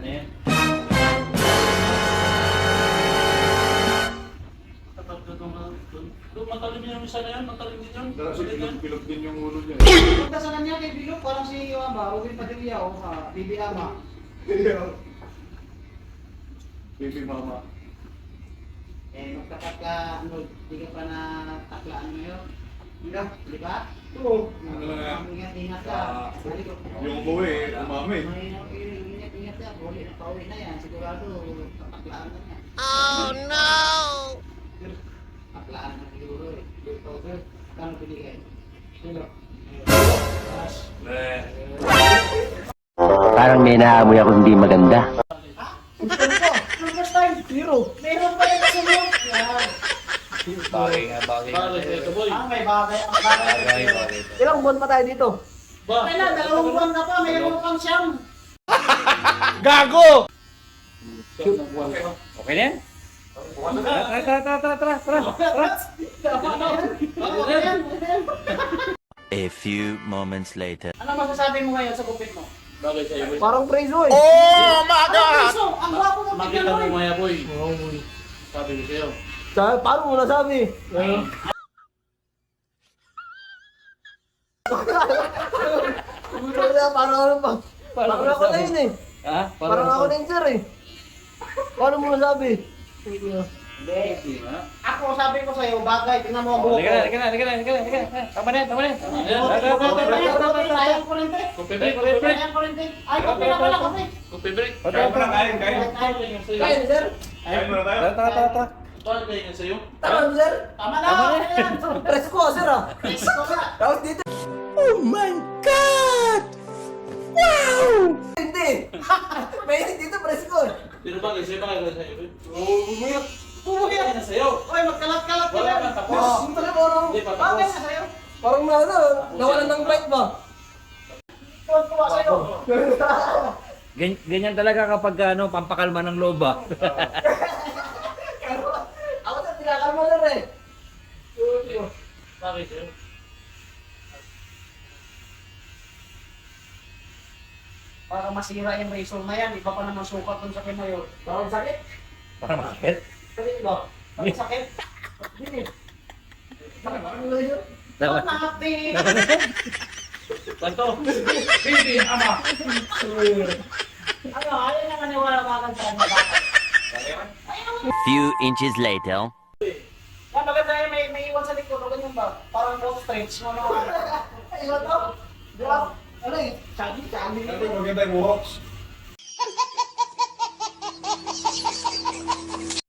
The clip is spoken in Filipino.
Ano yan? Matalim yung isa na yan, matalim din yun. Kasi bilog din yung ulo niya. Pagkasalan niya kay Bilog, parang si Robin Padilla o Bibi Ama. Baby mama. Magkakat ka, di ka pa na taklaan ngayon. Di ba? Oo. Ano lang yan? Ingat ka. Yung umuwi, umami. Ingat ka, pauwi na yan. Sigurado, taklaan na yan. Oh no! Taklaan na siguro eh. Kano binigay? Parang may naamoy ako hindi maganda. First time, zero. Meron pa yung kasunod. Bagay nga. Ito boy. May bagay. Ang bagay. Ilang buwan pa tayo dito? Ba? Okay na, 2 buwan ka pa. Mayroon pang siyam. Gago! Okay na yan? A few moments later. Ano masasabi mo ngayon sa gupit mo? Bagay sa'yo boy. Parang preso eh. Ang gwapo mo Makita tignan mo mo eh. maya boy. Sabi ko sa'yo. Paano mo nasabi? Parang ako na yun eh. Ha? Parang ako na yun sir eh. Paano mo nasabi? Hindi. Ha? Ako sabi ko sa'yo, bagay. Tingnan mo ang buhok ko. Halika na. Tama na. Sayang ko rin te. Kopi break. Sayang ko rin te. Ay, kape na pala, kape. Kopi break. Kain mo na, kain. Kaya ni sir? Kain mo na tayo. Paano kayo nga sa'yo? Tama ni sir? Tama na. Ayan. Presko ka sir ah. Presko ka. Tapos dito. Oh my God! Wow! Hindi. May hindi dito presko eh. Sino bagay sa'yo? Bagay sa'yo boy? Bumuyot. Bagay na sa'yo. Oy, magkalat-kalat ka Wala yan. pa, tapos. Oh, ang talaga parang, Hindi pa Bagay tapos. na sa'yo. parang na ano, nawalan ng bite ba? Tuwan-tuwa sa'yo. Ganyan talaga kapag ano, pampakalma ng loob ah. Ako sir, tinakalma sir eh. Bagay sa'yo. Para masira yung razor na yan, iba pa naman sukat dun sa kimayo. Parang sakit. Para makakit. Sakit ba? Ang sakit. Hindi. Sakit ba? Ano yun? Dapat. Nakati. Kanto. Baby, ama. Ano, ayaw na maniwala ka kang saan na bakit. Few inches later. Yan, maganda yan, may iwan sa likod, o ganyan ba? Parang road stretch mo na. Iwan to? Di ba? Ano eh? Chagi. Ito, maganda yung walks.